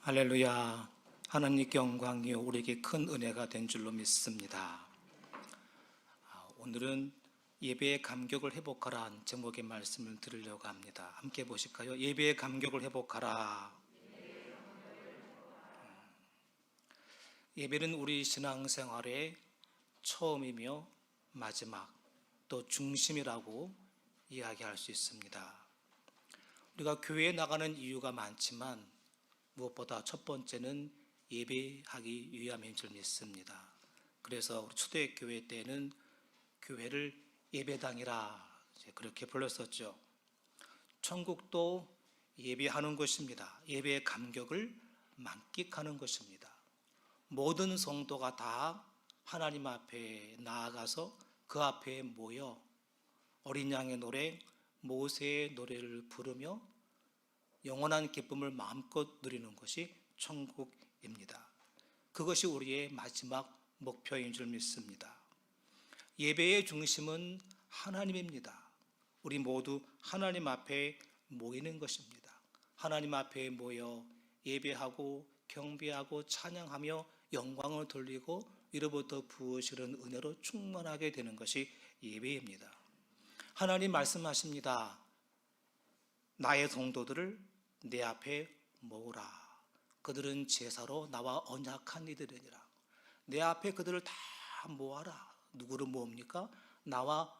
할렐루야. 하나님께 영광이요 우리에게 큰 은혜가 된 줄로 믿습니다. 오늘은 예배의 감격을 회복하라 제목의 말씀을 드리려고 합니다. 함께 보실까요? 예배의 감격을 회복하라. 예배는 우리 신앙생활의 처음이며 마지막 또 중심이라고 이야기할 수 있습니다. 우리가 교회에 나가는 이유가 많지만 무엇보다 첫 번째는 예배하기 위함인 줄 믿습니다. 그래서 우리 초대교회 때는 교회를 예배당이라 그렇게 불렀었죠. 천국도 예배하는 것입니다. 예배의 감격을 만끽하는 것입니다. 모든 성도가 다 하나님 앞에 나아가서 그 앞에 모여 어린 양의 노래, 모세의 노래를 부르며 영원한 기쁨을 마음껏 누리는 것이 천국입니다. 그것이 우리의 마지막 목표인 줄 믿습니다. 예배의 중심은 하나님입니다. 우리 모두 하나님 앞에 모이는 것입니다. 하나님 앞에 모여 예배하고 경배하고 찬양하며 영광을 돌리고 위로부터 부으시는 은혜로 충만하게 되는 것이 예배입니다. 하나님 말씀하십니다. 나의 성도들을 내 앞에 모으라. 그들은 제사로 나와 언약한 이들이니라. 내 앞에 그들을 다 모아라. 누구를 모읍니까? 나와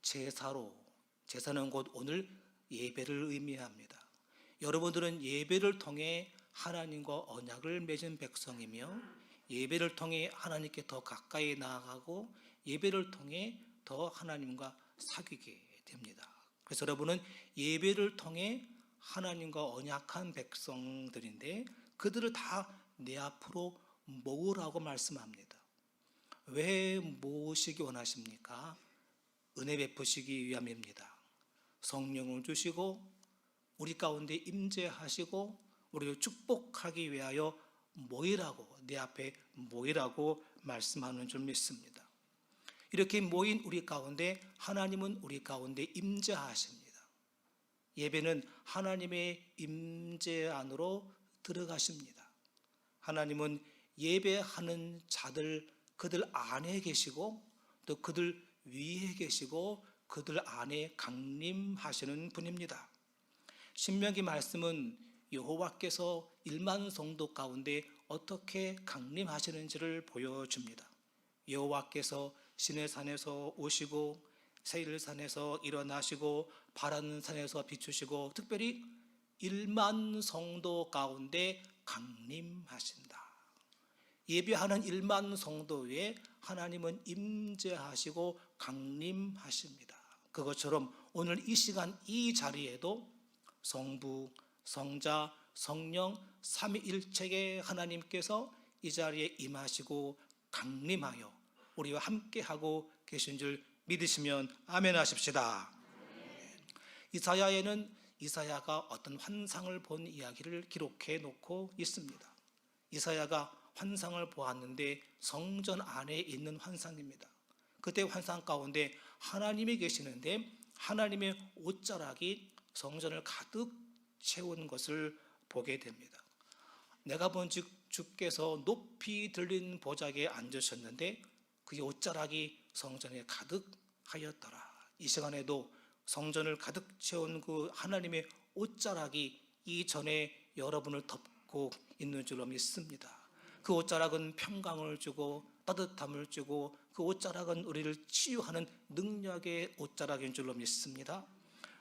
제사로. 제사는 곧 오늘 예배를 의미합니다. 여러분들은 예배를 통해 하나님과 언약을 맺은 백성이며 예배를 통해 하나님께 더 가까이 나아가고 예배를 통해 더 하나님과 사귀게 됩니다. 그래서 여러분은 예배를 통해 하나님과 언약한 백성들인데 그들을 다 내 앞으로 모으라고 말씀합니다. 왜 모으시기 원하십니까? 은혜 베푸시기 위함입니다. 성령을 주시고 우리 가운데 임재하시고 우리를 축복하기 위하여 모이라고, 내 앞에 모이라고 말씀하는 줄 믿습니다. 이렇게 모인 우리 가운데 하나님은 우리 가운데 임재하십니다. 예배는 하나님의 임재 안으로 들어가십니다. 하나님은 예배하는 자들, 그들 안에 계시고 또 그들 위에 계시고 그들 안에 강림하시는 분입니다. 신명기 말씀은 여호와께서 1만 성도 가운데 어떻게 강림하시는지를 보여줍니다. 여호와께서 시내산에서 오시고 세일산에서 일어나시고 바란산에서 비추시고 특별히 1만 성도 가운데 강림하신다. 예배하는 1만 성도에 하나님은 임재하시고 강림하십니다. 그것처럼 오늘 이 시간 이 자리에도 성부, 성자, 성령 삼위일체의 하나님께서 이 자리에 임하시고 강림하여 우리와 함께하고 계신 줄 믿으시면 아멘 하십시다. 이사야에는 이사야가 어떤 환상을 본 이야기를 기록해 놓고 있습니다. 이사야가 환상을 보았는데 성전 안에 있는 환상입니다. 그때 환상 가운데 하나님이 계시는데 하나님의 옷자락이 성전을 가득 채운 것을 보게 됩니다. 내가 본즉 주께서 높이 들린 보좌에 앉으셨는데 그의 옷자락이 성전에 가득하였더라. 이 시간에도 성전을 가득 채운 그 하나님의 옷자락이 이전에 여러분을 덮고 있는 줄로 믿습니다. 그 옷자락은 평강을 주고 따뜻함을 주고 그 옷자락은 우리를 치유하는 능력의 옷자락인 줄로 믿습니다.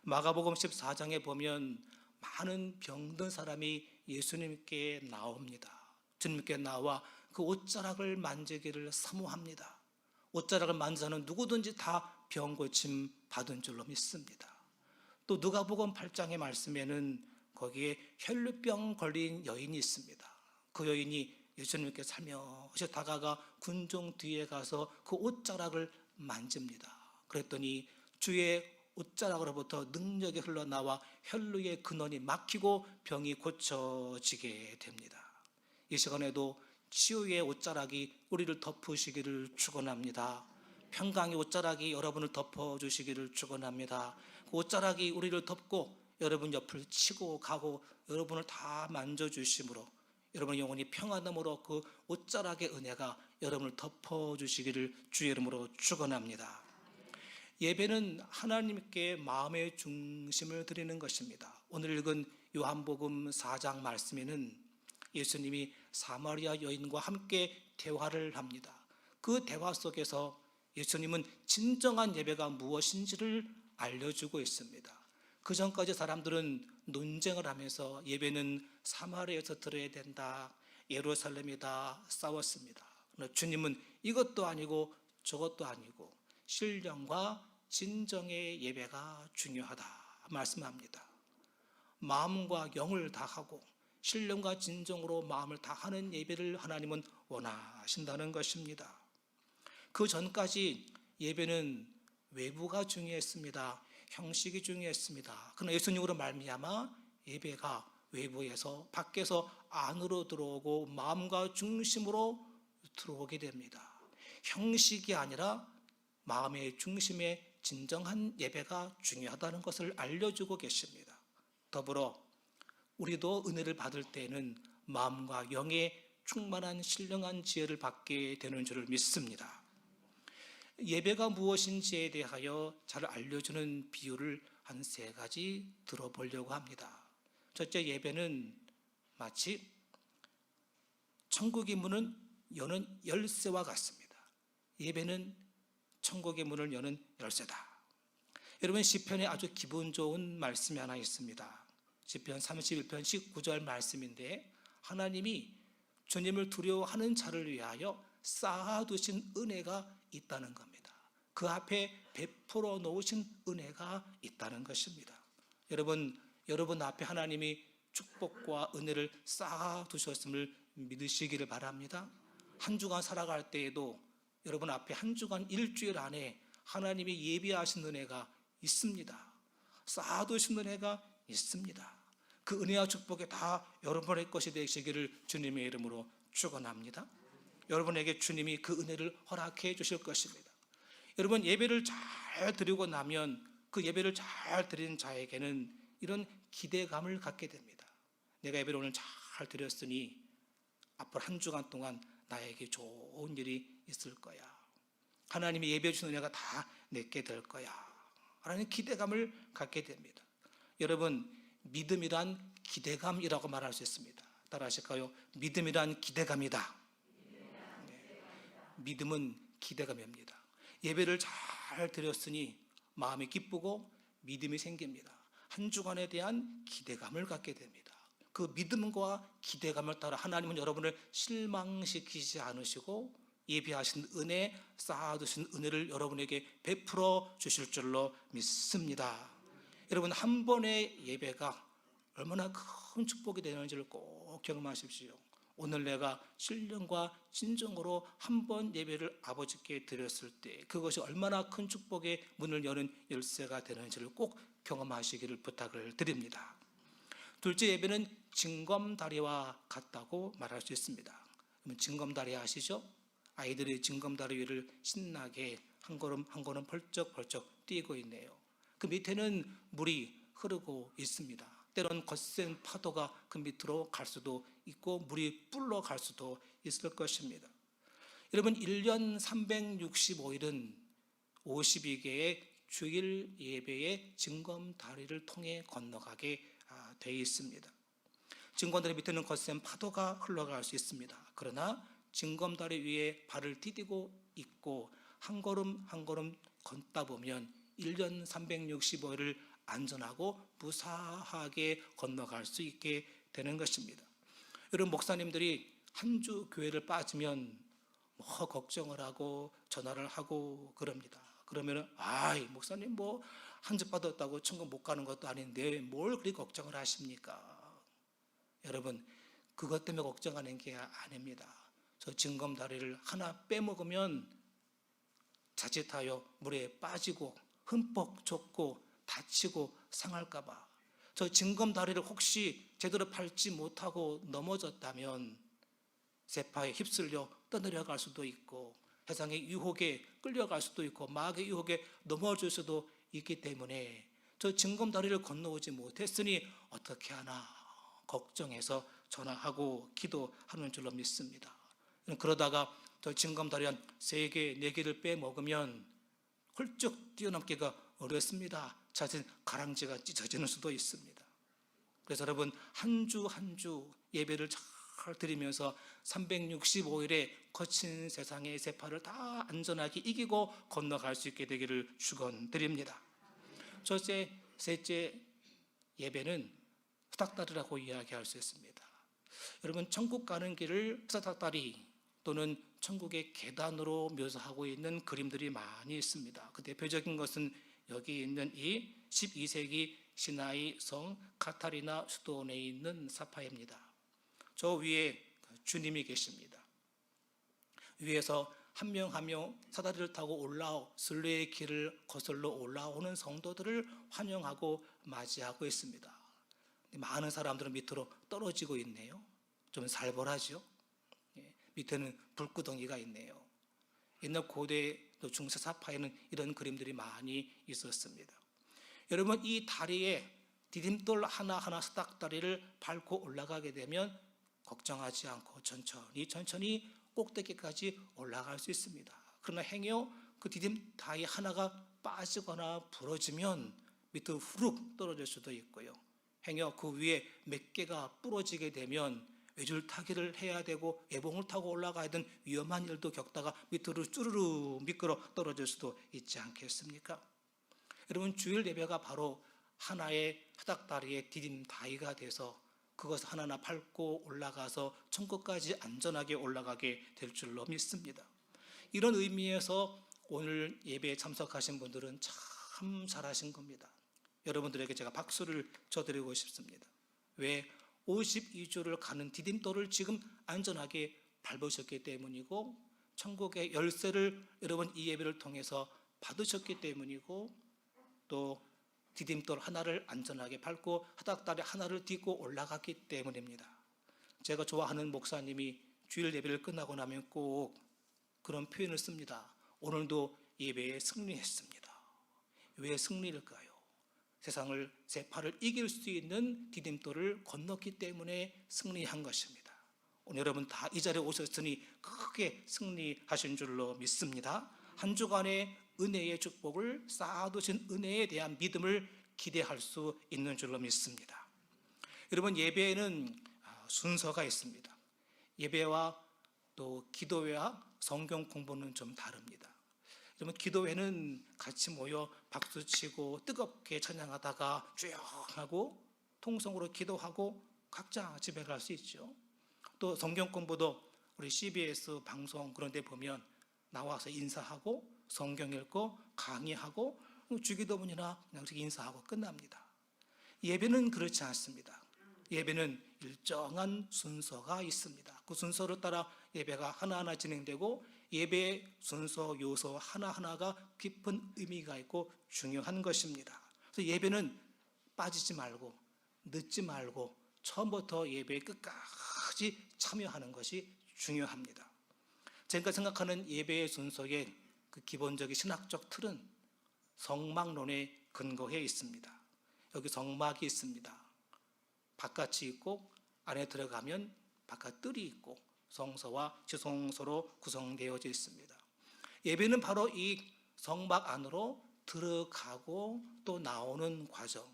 마가복음 14장에 보면 많은 병든 사람이 예수님께 나옵니다. 주님께 나와 그 옷자락을 만지기를 사모합니다. 옷자락을 만지는 누구든지 다 병고침 받은 줄로 믿습니다. 또 누가복음 8장의 말씀에는 거기에 혈루병 걸린 여인이 있습니다. 그 여인이 예수님께 살며시 다가가 군중 뒤에 가서 그 옷자락을 만집니다. 그랬더니 주의 옷자락으로부터 능력이 흘러나와 혈루의 근원이 막히고 병이 고쳐지게 됩니다. 이 시간에도 치유의 옷자락이 우리를 덮으시기를 축원합니다. 평강의 옷자락이 여러분을 덮어주시기를 축원합니다. 그 옷자락이 우리를 덮고 여러분 옆을 치고 가고 여러분을 다 만져주심으로 여러분의 영혼이 평안함으로 그 옷자락의 은혜가 여러분을 덮어주시기를 주의 이름으로 축원합니다. 예배는 하나님께 마음의 중심을 드리는 것입니다. 오늘 읽은 요한복음 4장 말씀에는 예수님이 사마리아 여인과 함께 대화를 합니다. 그 대화 속에서 예수님은 진정한 예배가 무엇인지를 알려주고 있습니다. 그 전까지 사람들은 논쟁을 하면서 예배는 사마리아에서 드려야 된다, 예루살렘이다 싸웠습니다. 그러나 주님은 이것도 아니고 저것도 아니고 신령과 진정의 예배가 중요하다 말씀합니다. 마음과 영을 다하고 신령과 진정으로 마음을 다하는 예배를 하나님은 원하신다는 것입니다. 그 전까지 예배는 외부가 중요했습니다. 형식이 중요했습니다. 그러나 예수님으로 말미암아 예배가 외부에서 밖에서 안으로 들어오고 마음과 중심으로 들어오게 됩니다. 형식이 아니라 마음의 중심에 진정한 예배가 중요하다는 것을 알려주고 계십니다. 더불어 우리도 은혜를 받을 때에는 마음과 영의 충만한 신령한 지혜를 받게 되는 줄을 믿습니다. 예배가 무엇인지에 대하여 잘 알려주는 비유를 한 3가지 들어보려고 합니다. 첫째, 예배는 마치 천국의 문을 여는 열쇠와 같습니다. 예배는 천국의 문을 여는 열쇠다. 여러분, 시편에 아주 기분 좋은 말씀이 하나 있습니다. 시편 31편 19절 말씀인데, 하나님이 주님을 두려워하는 자를 위하여 쌓아두신 은혜가 있다는 겁니다. 그 앞에 베풀어 놓으신 은혜가 있다는 것입니다. 여러분 앞에 하나님이 축복과 은혜를 쌓아두셨음을 믿으시기를 바랍니다. 한 주간 살아갈 때에도 여러분 앞에 한 주간 일주일 안에 하나님이 예비하신 은혜가 있습니다. 쌓아두신 은혜가 있습니다. 그 은혜와 축복이 다 여러분의 것이 되시기를 주님의 이름으로 축원합니다. 여러분에게 주님이 그 은혜를 허락해 주실 것입니다. 여러분, 예배를 잘 드리고 나면 그 예배를 잘 드린 자에게는 이런 기대감을 갖게 됩니다. 내가 예배를 오늘 잘 드렸으니 앞으로 한 주간 동안 나에게 좋은 일이 있을 거야. 하나님이 예배해 주신 은혜가 다 내게 될 거야 라는 기대감을 갖게 됩니다. 여러분, 믿음이란 기대감이라고 말할 수 있습니다. 따라 하실까요? 믿음이란 기대감이다. 믿음은 기대감입니다. 예배를 잘 드렸으니 마음이 기쁘고 믿음이 생깁니다. 한 주간에 대한 기대감을 갖게 됩니다. 그 믿음과 기대감을 따라 하나님은 여러분을 실망시키지 않으시고 예비하신 은혜, 쌓아두신 은혜를 여러분에게 베풀어 주실 줄로 믿습니다. 여러분, 한 번의 예배가 얼마나 큰 축복이 되는지를 꼭 경험하십시오. 오늘 내가 신령과 진정으로 한 번 예배를 아버지께 드렸을 때 그것이 얼마나 큰 축복의 문을 여는 열쇠가 되는지를 꼭 경험하시기를 부탁을 드립니다. 둘째, 예배는 징검다리와 같다고 말할 수 있습니다. 그러면 징검다리 아시죠? 아이들이 징검다리 위를 신나게 한 걸음 한 걸음 벌쩍벌쩍 뛰고 있네요. 그 밑에는 물이 흐르고 있습니다. 때론 거센 파도가 그 밑으로 갈 수도 있고 물이 불러 갈 수도 있을 것입니다. 여러분, 1년 365일은 52개의 주일 예배의 징검다리를 통해 건너가게 되어 있습니다. 징검다리 밑에는 거센 파도가 흘러갈 수 있습니다. 그러나 징검다리 위에 발을 디디고 있고 한 걸음 한 걸음 걷다 보면 1년 365일을 안전하고 무사하게 건너갈 수 있게 되는 것입니다. 여러분, 목사님들이 한 주 교회를 빠지면 걱정을 하고 전화를 하고 그럽니다. 그러면 목사님 한 주 빠졌다고 천국 못 가는 것도 아닌데 뭘 그리 걱정을 하십니까? 여러분, 그것 때문에 걱정하는 게 아닙니다. 저 징검다리를 하나 빼먹으면 자칫하여 물에 빠지고 흠뻑 젖고 다치고 상할까봐, 저 징검다리를 혹시 제대로 밟지 못하고 넘어졌다면 세파에 휩쓸려 떠내려갈 수도 있고 세상의 유혹에 끌려갈 수도 있고 마귀의 유혹에 넘어질 수도 있기 때문에 저 징검다리를 건너오지 못했으니 어떻게 하나 걱정해서 전하하고 기도하는 줄로 믿습니다. 그러다가 저 징검다리 3개, 4개를 빼먹으면 훌쩍 뛰어넘기가 어렵습니다. 자칫 가랑지가 찢어지는 수도 있습니다. 그래서 여러분 한 주 한 주 예배를 잘 드리면서 365일의 거친 세상의 세파를 다 안전하게 이기고 건너갈 수 있게 되기를 축원드립니다. 첫째, 셋째 예배는 후닥다리라고 이야기할 수 있습니다. 여러분 천국 가는 길을 후닥다리 또는 천국의 계단으로 묘사하고 있는 그림들이 많이 있습니다. 그 대표적인 것은 여기 있는 이 12세기 시나이 성 카타리나 수도원에 있는 사파입니다. 저 위에 주님이 계십니다. 위에서 한 명 한 명 사다리를 타고 순례의 길을 거슬러 올라오는 성도들을 환영하고 맞이하고 있습니다. 많은 사람들은 밑으로 떨어지고 있네요. 좀 살벌하죠. 밑에는 불구덩이가 있네요. 옛날 고대 또 중세 사파에는 이런 그림들이 많이 있었습니다. 여러분 이 다리에 디딤돌 하나하나 스닥다리를 밟고 올라가게 되면 걱정하지 않고 천천히 꼭대기까지 올라갈 수 있습니다. 그러나 행여 그 디딤다리 하나가 빠지거나 부러지면 밑으로 후룩 떨어질 수도 있고요. 행여 그 위에 몇 개가 부러지게 되면 외줄타기를 해야 되고 예봉을 타고 올라가야 되는 위험한 일도 겪다가 밑으로 쭈르르 미끄러 떨어질 수도 있지 않겠습니까? 여러분 주일 예배가 바로 하나의 하닥다리의 디딤다리가 돼서 그것을 하나하나 밟고 올라가서 천국까지 안전하게 올라가게 될 줄로 믿습니다. 이런 의미에서 오늘 예배에 참석하신 분들은 참 잘하신 겁니다. 여러분들에게 제가 박수를 쳐드리고 싶습니다. 왜? 52주를 가는 디딤돌을 지금 안전하게 밟으셨기 때문이고 천국의 열쇠를 여러분 이 예배를 통해서 받으셨기 때문이고 또 디딤돌 하나를 안전하게 밟고 하닥다리 하나를 딛고 올라갔기 때문입니다. 제가 좋아하는 목사님이 주일 예배를 끝나고 나면 꼭 그런 표현을 씁니다. 오늘도 예배에 승리했습니다. 왜 승리일까요? 세상을 세파를 이길 수 있는 디딤돌을 건넜기 때문에 승리한 것입니다. 오늘 여러분 다 이 자리에 오셨으니 크게 승리하신 줄로 믿습니다. 한 주간의 은혜의 축복을 쌓아두신 은혜에 대한 믿음을 기대할 수 있는 줄로 믿습니다. 여러분 예배에는 순서가 있습니다. 예배와 또 기도회와 성경 공부는 좀 다릅니다. 여러분 기도회는 같이 모여 박수치고 뜨겁게 찬양하다가 조용하고 통성으로 기도하고 각자 집에 갈 수 있죠. 또 성경 공부도 우리 CBS 방송 그런 데 보면 나와서 인사하고 성경 읽고 강의하고 주기도문이나 그냥 인사하고 끝납니다. 예배는 그렇지 않습니다. 예배는 일정한 순서가 있습니다. 그 순서를 따라 예배가 하나하나 진행되고 예배의 순서 요소 하나하나가 깊은 의미가 있고 중요한 것입니다. 그래서 예배는 빠지지 말고 늦지 말고 처음부터 예배의 끝까지 참여하는 것이 중요합니다. 제가 생각하는 예배의 순서의 그 기본적인 신학적 틀은 성막론에 근거해 있습니다. 여기 성막이 있습니다. 바깥이 있고 안에 들어가면 바깥 뜰이 있고 성소와 지성소로 구성되어져 있습니다. 예배는 바로 이 성막 안으로 들어가고 또 나오는 과정,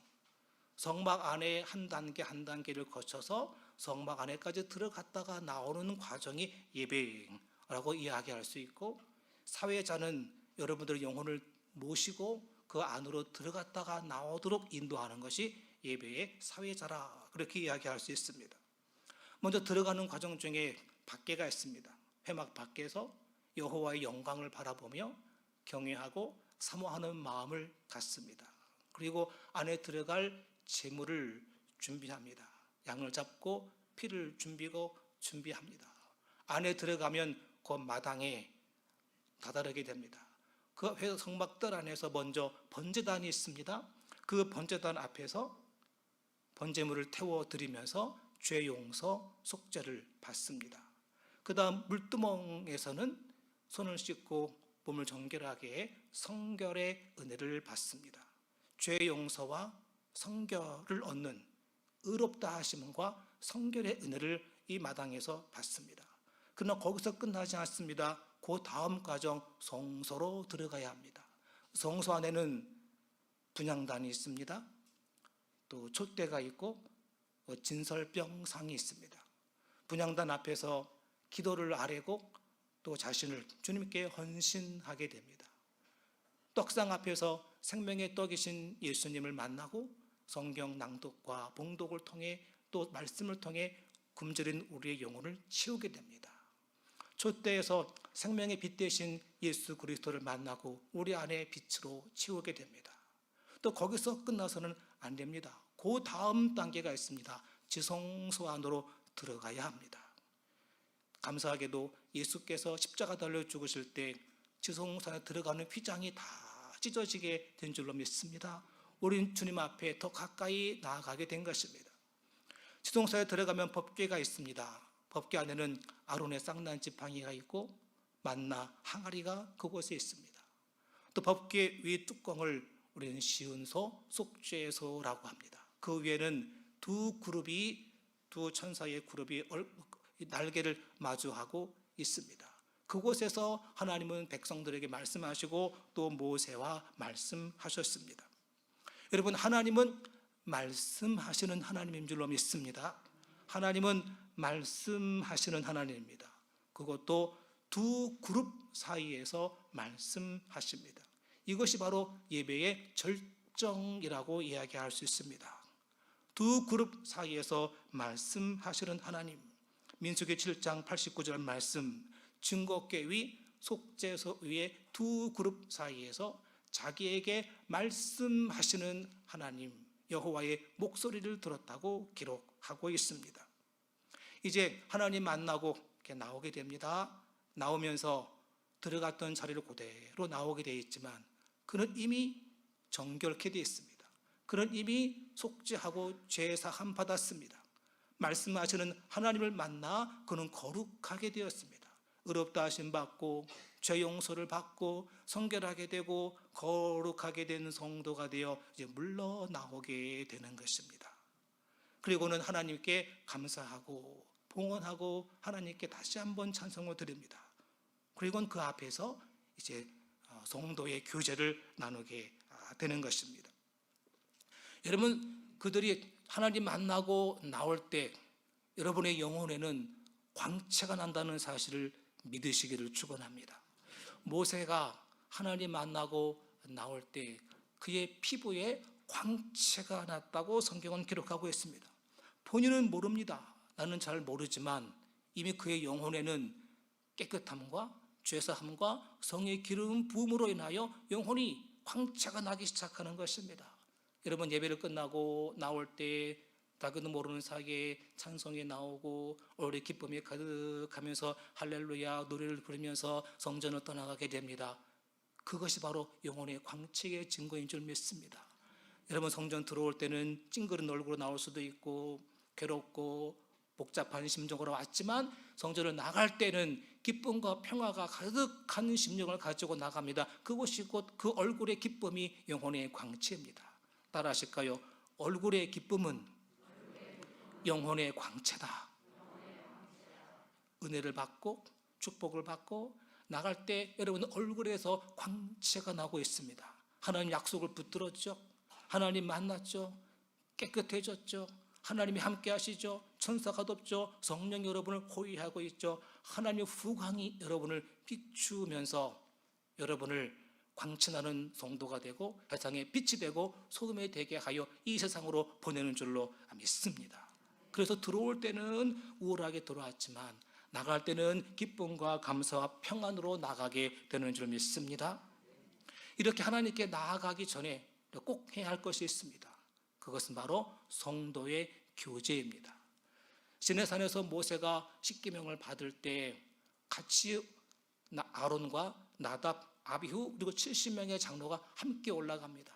성막 안에 한 단계 한 단계를 거쳐서 성막 안에까지 들어갔다가 나오는 과정이 예배라고 이야기할 수 있고, 사회자는 여러분들의 영혼을 모시고 그 안으로 들어갔다가 나오도록 인도하는 것이 예배의 사회자라, 그렇게 이야기할 수 있습니다. 먼저 들어가는 과정 중에 밖에가 있습니다. 회막 밖에서 여호와의 영광을 바라보며 경외하고 사모하는 마음을 갖습니다. 그리고 안에 들어갈 제물을 준비합니다. 양을 잡고 피를 준비합니다. 안에 들어가면 그 마당에 다다르게 됩니다. 그 성막들 안에서 먼저 번제단이 있습니다. 그 번제단 앞에서 번제물을 태워드리면서 죄 용서, 속죄를 받습니다. 그 다음 물두멍에서는 손을 씻고 몸을 정결하게 해 성결의 은혜를 받습니다. 죄 용서와 성결을 얻는 의롭다 하심과 성결의 은혜를 이 마당에서 받습니다. 그러나 거기서 끝나지 않습니다. 그 다음 과정 성소로 들어가야 합니다. 성소 안에는 분향단이 있습니다. 또 촛대가 있고 진설병상이 있습니다. 분향단 앞에서 기도를 아뢰고 또 자신을 주님께 헌신하게 됩니다. 떡상 앞에서 생명의 떡이신 예수님을 만나고 성경 낭독과 봉독을 통해 또 말씀을 통해 굶주린 우리의 영혼을 채우게 됩니다. 촛대에서 생명의 빛 되신 예수 그리스도를 만나고 우리 안에 빛으로 채우게 됩니다. 또 거기서 끝나서는 안 됩니다. 그 다음 단계가 있습니다. 지성소 안으로 들어가야 합니다. 감사하게도 예수께서 십자가 달려 죽으실 때 지성소 안에 들어가는 휘장이 다 찢어지게 된 줄로 믿습니다. 우린 주님 앞에 더 가까이 나아가게 된 것입니다. 지성소에 들어가면 법궤가 있습니다. 법궤 안에는 아론의 쌍난 지팡이가 있고 만나 항아리가 그곳에 있습니다. 또 법궤 위 뚜껑을 우리는 시은소, 속죄소라고 합니다. 그 위에는 두 천사의 그룹이 날개를 마주하고 있습니다. 그곳에서 하나님은 백성들에게 말씀하시고 또 모세와 말씀하셨습니다. 여러분, 하나님은 말씀하시는 하나님인 줄로 믿습니다. 하나님은 말씀하시는 하나님입니다. 그것도 두 그룹 사이에서 말씀하십니다. 이것이 바로 예배의 절정이라고 이야기할 수 있습니다. 두 그룹 사이에서 말씀하시는 하나님. 민수기 7장 89절 말씀, 증거궤 위, 속죄소 위의 두 그룹 사이에서 자기에게 말씀하시는 하나님, 여호와의 목소리를 들었다고 기록하고 있습니다. 이제 하나님 만나고 이렇게 나오게 됩니다. 나오면서 들어갔던 자리를 그대로 나오게 되어 있지만 그는 이미 정결케 되어 있습니다. 그는 이미 속죄하고 죄사함 받았습니다. 말씀하시는 하나님을 만나 그는 거룩하게 되었습니다. 의롭다 하심 받고 죄 용서를 받고 성결하게 되고 거룩하게 된 성도가 되어 이제 물러나오게 되는 것입니다. 그리고는 하나님께 감사하고 봉헌하고 하나님께 다시 한번 찬송을 드립니다. 그리고는 그 앞에서 이제 성도의 교제를 나누게 되는 것입니다. 여러분, 그들이 하나님 만나고 나올 때 여러분의 영혼에는 광채가 난다는 사실을 믿으시기를 축원합니다. 모세가 하나님 만나고 나올 때 그의 피부에 광채가 났다고 성경은 기록하고 있습니다. 본인은 모릅니다. 나는 잘 모르지만 이미 그의 영혼에는 깨끗함과 죄사함과 성의 기름 부음으로 인하여 영혼이 광채가 나기 시작하는 것입니다. 여러분, 예배를 끝나고 나올 때 다그도 모르는 사이에 찬송이 나오고 얼굴에 기쁨이 가득하면서 할렐루야 노래를 부르면서 성전을 떠나가게 됩니다. 그것이 바로 영혼의 광채의 증거인 줄 믿습니다. 여러분, 성전 들어올 때는 찡그린 얼굴로 나올 수도 있고 괴롭고 복잡한 심정으로 왔지만 성전을 나갈 때는 기쁨과 평화가 가득한 심령을 가지고 나갑니다. 그것이 곧 그 얼굴의 기쁨이 영혼의 광채입니다. 따라 하실까요? 얼굴의 기쁨은 영혼의 광채다. 은혜를 받고 축복을 받고 나갈 때 여러분 얼굴에서 광채가 나고 있습니다. 하나님 약속을 붙들었죠. 하나님 만났죠. 깨끗해졌죠. 하나님이 함께 하시죠. 천사가 돕죠. 성령 여러분을 호위하고 있죠. 하나님의 후광이 여러분을 비추면서 여러분을 광채나는 성도가 되고 세상에 빛이 되고 소금이 되게 하여 이 세상으로 보내는 줄로 믿습니다. 그래서 들어올 때는 우울하게 들어왔지만 나갈 때는 기쁨과 감사와 평안으로 나가게 되는 줄 믿습니다. 이렇게 하나님께 나아가기 전에 꼭 해야 할 것이 있습니다. 그것은 바로 성도의 교제입니다. 시내산에서 모세가 십계명을 받을 때 같이 아론과 나답, 아비후 그리고 70명의 장로가 함께 올라갑니다.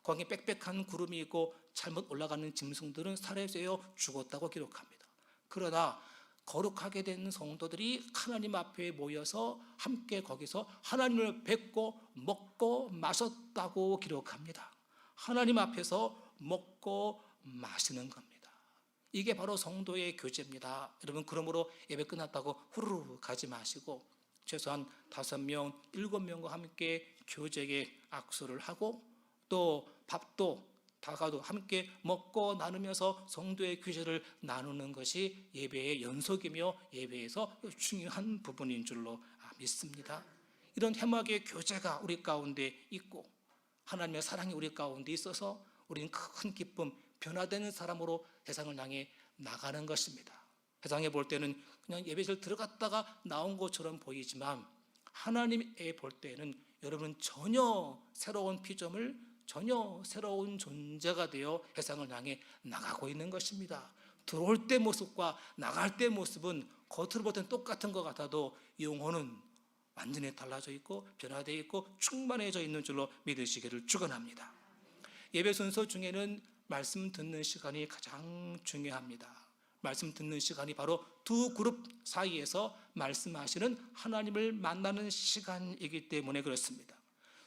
거기에 빽빽한 구름이 있고 잘못 올라가는 짐승들은 살해 쇠어 죽었다고 기록합니다. 그러나 거룩하게 된 성도들이 하나님 앞에 모여서 함께 거기서 하나님을 뵙고 먹고 마셨다고 기록합니다. 하나님 앞에서 먹고 마시는 겁니다. 이게 바로 성도의 교제입니다. 여러분, 그러므로 예배 끝났다고 후루룩 가지 마시고 최소한 5명, 7명과 함께 교제의 악수를 하고 또 밥도 다가도 함께 먹고 나누면서 성도의 교제를 나누는 것이 예배의 연속이며 예배에서 중요한 부분인 줄로 믿습니다. 이런 해막의 교제가 우리 가운데 있고 하나님의 사랑이 우리 가운데 있어서 우리는 큰 기쁨, 변화되는 사람으로 세상을 향해 나가는 것입니다. 세상에 볼 때는 그냥 예배실 들어갔다가 나온 것처럼 보이지만 하나님의 볼 때는 여러분은 전혀 새로운 피조물, 전혀 새로운 존재가 되어 세상을 향해 나가고 있는 것입니다. 들어올 때 모습과 나갈 때 모습은 겉으로 볼 때는 똑같은 것 같아도 영혼은 완전히 달라져 있고 변화되어 있고 충만해져 있는 줄로 믿으시기를 축원합니다. 예배 순서 중에는 말씀 듣는 시간이 가장 중요합니다. 말씀 듣는 시간이 바로 두 그룹 사이에서 말씀하시는 하나님을 만나는 시간이기 때문에 그렇습니다.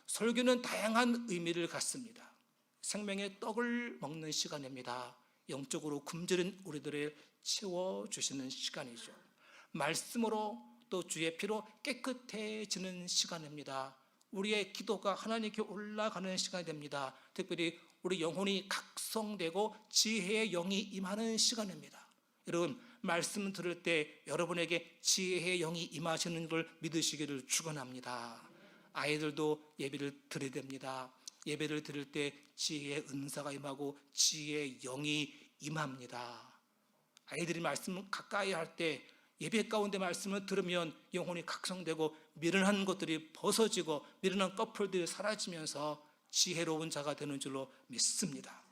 설교는 다양한 의미를 갖습니다. 생명의 떡을 먹는 시간입니다. 영적으로 굶주린 우리들을 채워주시는 시간이죠. 말씀으로 또 주의 피로 깨끗해지는 시간입니다. 우리의 기도가 하나님께 올라가는 시간이 됩니다. 특별히 우리 영혼이 각성되고 지혜의 영이 임하는 시간입니다. 여러분, 말씀 들을 때 여러분에게 지혜의 영이 임하시는 걸 믿으시기를 축원합니다. 아이들도 예배를 드려야 됩니다. 예배를 드릴 때 지혜의 은사가 임하고 지혜의 영이 임합니다. 아이들이 말씀을 가까이 할 때 예배 가운데 말씀을 들으면 영혼이 각성되고 미련한 것들이 벗어지고 미련한 꺼풀들이 사라지면서 지혜로운 자가 되는 줄로 믿습니다.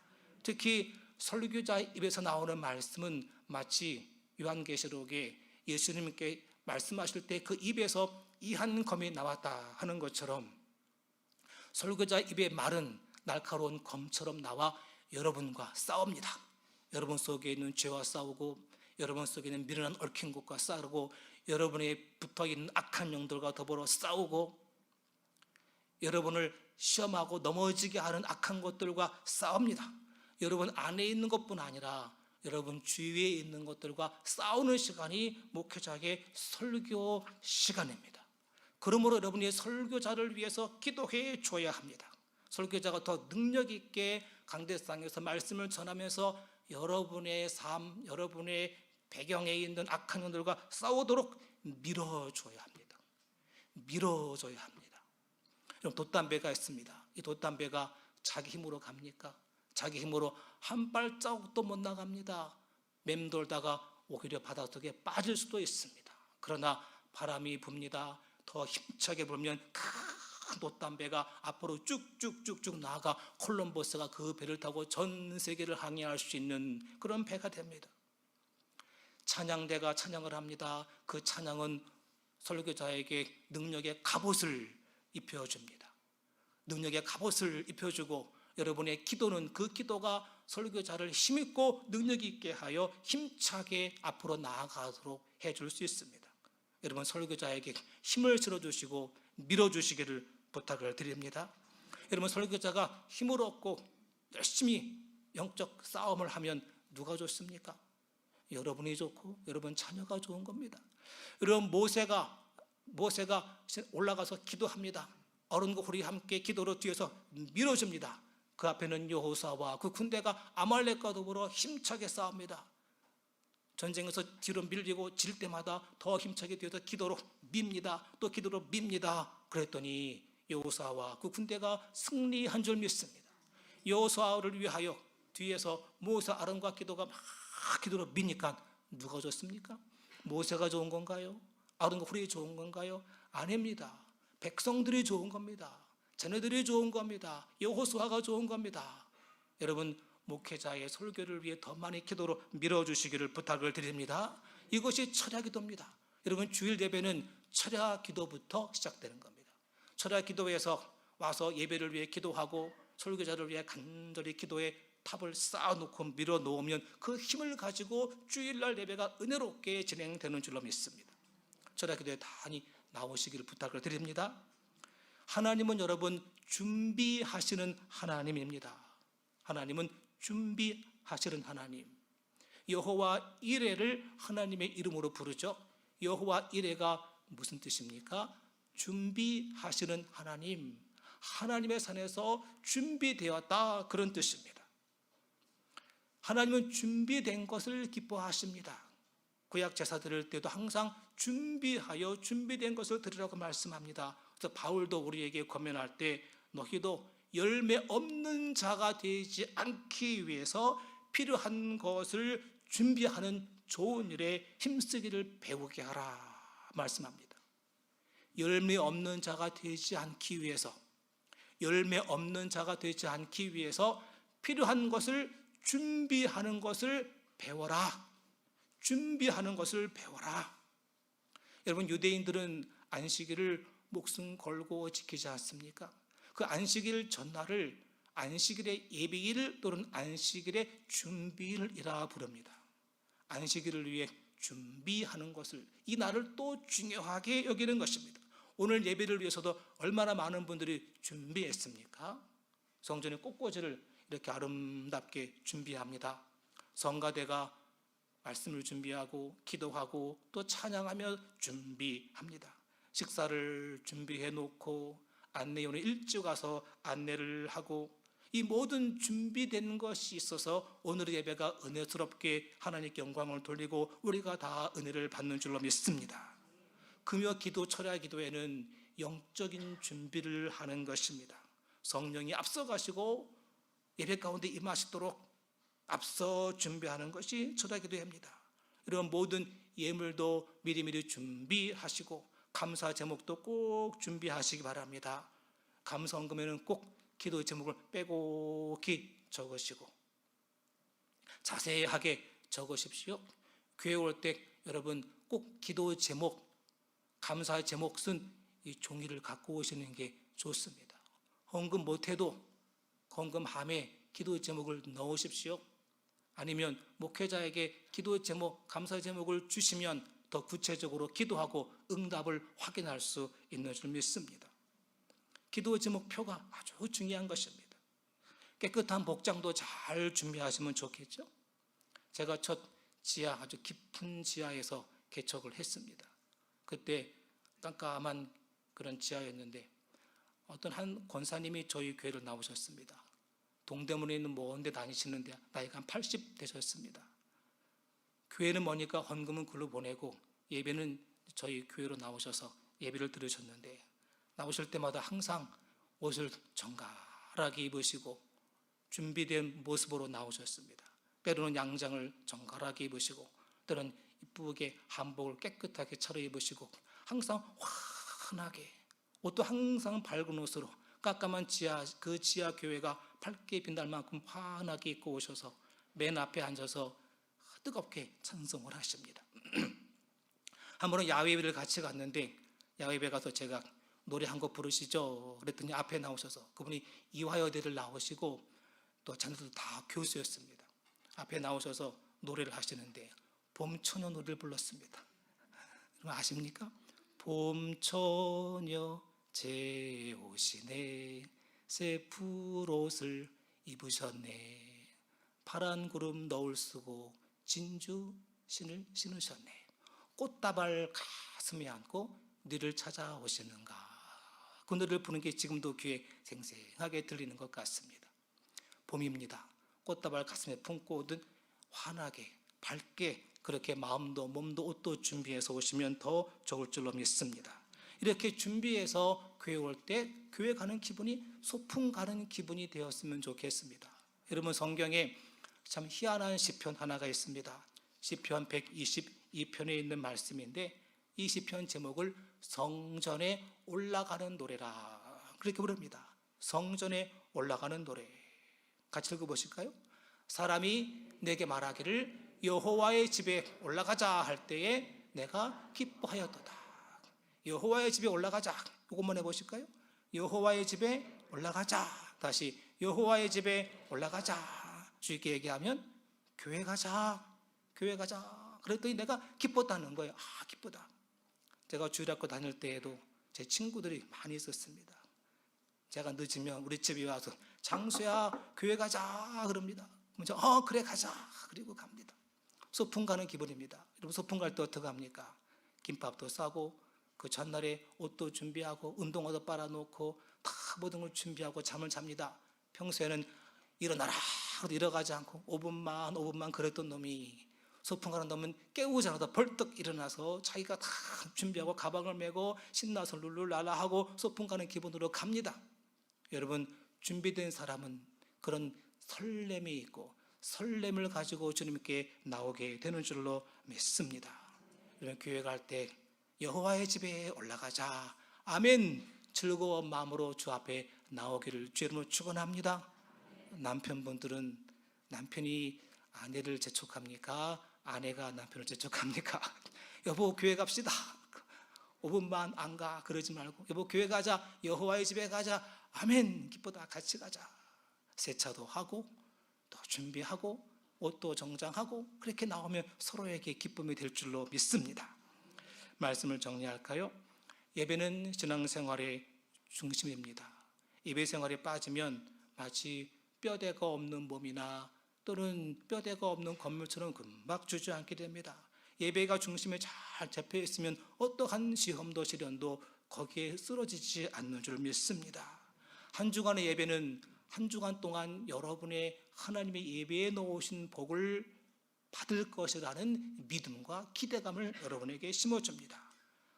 특히 설교자 입에서 나오는 말씀은 마치 요한계시록에 예수님께 말씀하실 때 그 입에서 이 한 검이 나왔다 하는 것처럼 설교자 입의 말은 날카로운 검처럼 나와 여러분과 싸웁니다. 여러분 속에 있는 죄와 싸우고 여러분 속에 있는 미련한 얽힌 것과 싸우고 여러분의 붙어있는 악한 영들과 더불어 싸우고 여러분을 시험하고 넘어지게 하는 악한 것들과 싸웁니다. 여러분 안에 있는 것뿐 아니라 여러분 주위에 있는 것들과 싸우는 시간이 목회자의 설교 시간입니다. 그러므로 여러분이 설교자를 위해서 기도해 줘야 합니다. 설교자가 더 능력 있게 강대상에서 말씀을 전하면서 여러분의 삶, 여러분의 배경에 있는 악한 영들과 싸우도록 밀어줘야 합니다. 밀어줘야 합니다. 여러분, 돛담배가 있습니다. 이 돛담배가 자기 힘으로 갑니까? 자기 힘으로 한 발자국도 못 나갑니다. 맴돌다가 오히려 바닷속에 빠질 수도 있습니다. 그러나 바람이 붑니다. 더 힘차게 불면 큰 돛담배가 앞으로 쭉쭉쭉쭉 나아가 콜럼버스가 그 배를 타고 전 세계를 항해할 수 있는 그런 배가 됩니다. 찬양대가 찬양을 합니다. 그 찬양은 설교자에게 능력의 갑옷을 입혀줍니다. 능력의 갑옷을 입혀주고 여러분의 기도는 그 기도가 설교자를 힘있고 능력 있게 하여 힘차게 앞으로 나아가도록 해줄 수 있습니다. 여러분, 설교자에게 힘을 실어주시고 밀어주시기를 부탁을 드립니다. 여러분, 설교자가 힘을 얻고 열심히 영적 싸움을 하면 누가 좋습니까? 여러분이 좋고 여러분 자녀가 좋은 겁니다. 여러분, 모세가 올라가서 기도합니다. 어른과 홀이 함께 기도로 뒤에서 밀어줍니다. 그 앞에는 여호수아와 그 군대가 아말렉과 더불어 힘차게 싸웁니다. 전쟁에서 뒤로 밀리고 질 때마다 더 힘차게 뒤에서 기도로 밉니다. 또 기도로 밉니다. 그랬더니 여호수아와 그 군대가 승리한 줄 믿습니다. 여호수아를 위하여 뒤에서 모세 아론과 기도가 막 기도로 미니까 누가 좋습니까? 모세가 좋은 건가요? 아론과 홀이 좋은 건가요? 아닙니다. 백성들이 좋은 겁니다. 자녀들이 좋은 겁니다. 여호수아가 좋은 겁니다. 여러분, 목회자의 설교를 위해 더 많이 기도로 밀어주시기를 부탁을 드립니다. 이것이 철야 기도입니다. 여러분, 주일 예배는 철야 기도부터 시작되는 겁니다. 철야 기도에서 와서 예배를 위해 기도하고 설교자를 위해 간절히 기도에 탑을 쌓아놓고 밀어놓으면 그 힘을 가지고 주일날 예배가 은혜롭게 진행되는 줄로 믿습니다. 철야 기도에 많이 나오시기를 부탁을 드립니다. 하나님은 여러분 준비하시는 하나님입니다. 하나님은 준비하시는 하나님. 여호와 이레를 하나님의 이름으로 부르죠. 여호와 이레가 무슨 뜻입니까? 준비하시는 하나님, 하나님의 산에서 준비되었다, 그런 뜻입니다. 하나님은 준비된 것을 기뻐하십니다. 구약 제사 드릴 때도 항상 준비하여 준비된 것을 드리라고 말씀합니다. 그래서 바울도 우리에게 권면할 때 너희도 열매 없는 자가 되지 않기 위해서 필요한 것을 준비하는 좋은 일에 힘쓰기를 배우게 하라 말씀합니다. 열매 없는 자가 되지 않기 위해서, 열매 없는 자가 되지 않기 위해서 필요한 것을 준비하는 것을 배워라. 준비하는 것을 배워라. 여러분, 유대인들은 안식일을 목숨 걸고 지키지 않습니까? 그 안식일 전날을 안식일의 예비일 또는 안식일의 준비일이라 부릅니다. 안식일을 위해 준비하는 것을, 이 날을 또 중요하게 여기는 것입니다. 오늘 예배를 위해서도 얼마나 많은 분들이 준비했습니까? 성전의 꽃꽂이를 이렇게 아름답게 준비합니다. 성가대가 말씀을 준비하고 기도하고 또 찬양하며 준비합니다. 식사를 준비해 놓고 안내원이 일찍 와서 안내를 하고, 이 모든 준비된 것이 있어서 오늘의 예배가 은혜스럽게 하나님께 영광을 돌리고 우리가 다 은혜를 받는 줄로 믿습니다. 금요 기도, 철야 기도에는 영적인 준비를 하는 것입니다. 성령이 앞서가시고 예배 가운데 임하시도록 앞서 준비하는 것이 철야 기도입니다. 이런 모든 예물도 미리미리 준비하시고 감사 제목도 꼭 준비하시기 바랍니다. 감사헌금에는 꼭 기도 제목을 빼곡히 적으시고 자세하게 적으십시오. 교회 올 때 여러분 꼭 기도 제목, 감사 제목 쓴 이 종이를 갖고 오시는 게 좋습니다. 헌금 못해도 헌금함에 기도 제목을 넣으십시오. 아니면 목회자에게 기도 제목, 감사 제목을 주시면 더 구체적으로 기도하고 응답을 확인할 수 있는 줄 믿습니다. 기도 제목표가 아주 중요한 것입니다. 깨끗한 복장도 잘 준비하시면 좋겠죠. 제가 첫 지하, 아주 깊은 지하에서 개척을 했습니다. 그때 깜깜한 그런 지하였는데 어떤 한 권사님이 저희 교회를 나오셨습니다. 동대문에 있는 먼 데 다니시는데 나이가 한 80 되셨습니다. 교회는 머니까 헌금은 글로 보내고 예배는 저희 교회로 나오셔서 예배를 들으셨는데, 나오실 때마다 항상 옷을 정갈하게 입으시고 준비된 모습으로 나오셨습니다. 때로는 양장을 정갈하게 입으시고 때로는 이쁘게 한복을 깨끗하게 차려입으시고 항상 환하게, 옷도 항상 밝은 옷으로 깜깜한 지하, 그 지하 교회가 밝게 빛날 만큼 환하게 입고 오셔서 맨 앞에 앉아서 뜨겁게 찬송을 하십니다. 한 번은 야외배를 같이 갔는데 야외배 가서 제가 노래 한 곡 부르시죠 그랬더니 앞에 나오셔서, 그분이 이화여대를 나오시고 또 자녀들도 다 교수였습니다. 앞에 나오셔서 노래를 하시는데 봄처녀 노래를 불렀습니다. 여러분 아십니까? 봄처녀 제 옷이네, 새 풀옷을 입으셨네, 파란 구름 너울 쓰고 진주 신을 신으셨네, 꽃다발 가슴에 안고 너를 찾아오시는가. 그 노래를 부르는 게 지금도 귀에 생생하게 들리는 것 같습니다. 봄입니다. 꽃다발 가슴에 품고 오듯 환하게 밝게 그렇게 마음도 몸도 옷도 준비해서 오시면 더 좋을 줄로 믿습니다. 이렇게 준비해서 교회 올 때 교회 가는 기분이 소풍 가는 기분이 되었으면 좋겠습니다. 여러분 성경에 참 희한한 시편 하나가 있습니다. 시편 122편에 있는 말씀인데 이 시편 제목을 성전에 올라가는 노래라 그렇게 부릅니다. 성전에 올라가는 노래. 같이 읽어보실까요? 사람이 내게 말하기를 여호와의 집에 올라가자 할 때에 내가 기뻐하였도다. 여호와의 집에 올라가자. 이것만 해보실까요? 여호와의 집에 올라가자. 다시 여호와의 집에 올라가자. 주님께 얘기하면 교회 가자. 교회 가자. 그랬더니 내가 기뻤다는 거예요. 아, 기쁘다. 제가 주일학교 다닐 때에도 제 친구들이 많이 있었습니다. 제가 늦으면 우리 집에 와서 장수야 교회 가자 그럽니다. 그러면 그래 가자. 그리고 갑니다. 소풍 가는 기분입니다. 여러분 소풍 갈 때 어떻게 합니까? 김밥도 싸고 그 전날에 옷도 준비하고 운동화도 빨아놓고 다 모든 걸 준비하고 잠을 잡니다. 평소에는 일어나라 하도 일어나지 않고 5분만 그랬던 놈이 소풍 가는 놈은 깨우지 않아도 벌떡 일어나서 자기가 다 준비하고 가방을 메고 신나서 룰루랄라 하고 소풍 가는 기분으로 갑니다. 여러분 준비된 사람은 그런 설렘이 있고 설렘을 가지고 주님께 나오게 되는 줄로 믿습니다. 여러분 교회 갈 때 여호와의 집에 올라가자. 아멘. 즐거운 마음으로 주 앞에 나오기를 주의 이름으로 축원합니다. 남편분들은 남편이 아내를 재촉합니까? 아내가 남편을 재촉합니까? 여보 교회 갑시다. 5분만 안 가. 그러지 말고 여보 교회 가자. 여호와의 집에 가자. 아멘. 기쁘다. 같이 가자. 세차도 하고 또 준비하고 옷도 정장하고 그렇게 나오면 서로에게 기쁨이 될 줄로 믿습니다. 말씀을 정리할까요? 예배는 신앙생활의 중심입니다. 예배 생활에 빠지면 마치 뼈대가 없는 몸이나 또는 뼈대가 없는 건물처럼 금방 주저앉게 됩니다. 예배가 중심에 잘 잡혀 있으면 어떠한 시험도 시련도 거기에 쓰러지지 않는 줄 믿습니다. 한 주간의 예배는 한 주간 동안 여러분의 하나님의 예배에 놓으신 복을 받을 것이라는 믿음과 기대감을 여러분에게 심어줍니다.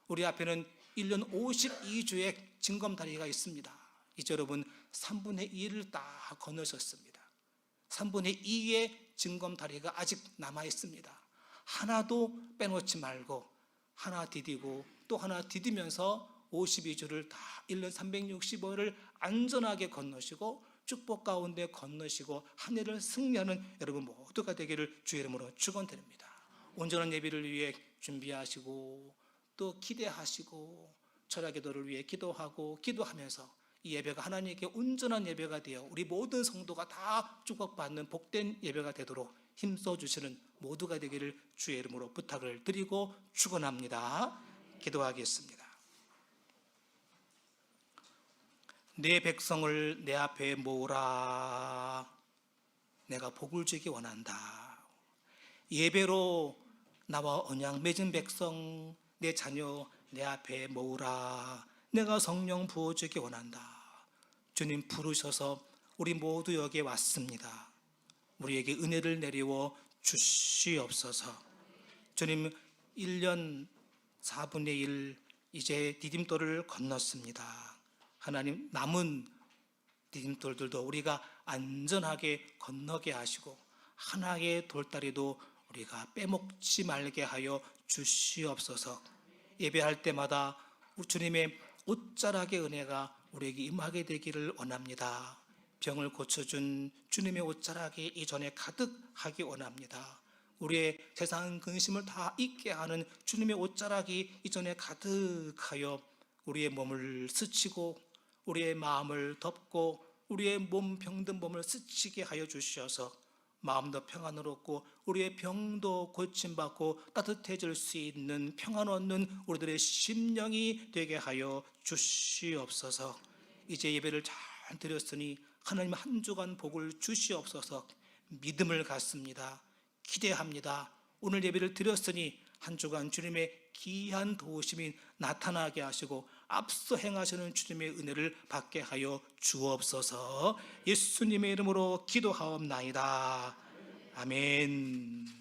우리 앞에는 1년 52주의 징검다리가 있습니다. 이제 여러분 3분의 2를 다 건너셨습니다. 3분의 2의 징검다리가 아직 남아 있습니다. 하나도 빼놓지 말고 하나 디디고 또 하나 디디면서 52주를 다 1년 365일을 안전하게 건너시고 축복 가운데 건너시고 한 해를 승리하는 여러분 모두가 되기를 주의 이름으로 축원드립니다. 온전한 예배를 위해 준비하시고 또 기대하시고 철야기도를 위해 기도하고 기도하면서 이 예배가 하나님께 온전한 예배가 되어 우리 모든 성도가 다 축복받는 복된 예배가 되도록 힘써 주시는 모두가 되기를 주의 이름으로 부탁을 드리고 축원합니다. 기도하겠습니다. 내 백성을 내 앞에 모으라. 내가 복을 주기 원한다. 예배로 나와 언약 맺은 백성 내 자녀 내 앞에 모으라. 내가 성령 부어주기 원한다. 주님 부르셔서 우리 모두 여기에 왔습니다. 우리에게 은혜를 내리워 주시옵소서. 주님 1년 4분의 1 이제 디딤돌을 건넜습니다. 하나님 남은 디딤돌들도 우리가 안전하게 건너게 하시고 하나의 돌다리도 우리가 빼먹지 말게 하여 주시옵소서. 예배할 때마다 주님의 옷자락의 은혜가 우리에게 임하게 되기를 원합니다. 병을 고쳐준 주님의 옷자락이 이전에 가득하기 원합니다. 우리의 세상 근심을 다 잊게 하는 주님의 옷자락이 이전에 가득하여 우리의 몸을 스치고 우리의 마음을 덮고 우리의 몸 병든 몸을 스치게 하여 주셔서 마음도 평안을 얻고 우리의 병도 고침받고 따뜻해질 수 있는 평안 얻는 우리들의 심령이 되게 하여 주시옵소서. 이제 예배를 잘 드렸으니 하나님 한 주간 복을 주시옵소서. 믿음을 갖습니다. 기대합니다. 오늘 예배를 드렸으니 한 주간 주님의 귀한 도우심이 나타나게 하시고 앞서 행하시는 주님의 은혜를 받게 하여 주옵소서. 예수님의 이름으로 기도하옵나이다. 아멘.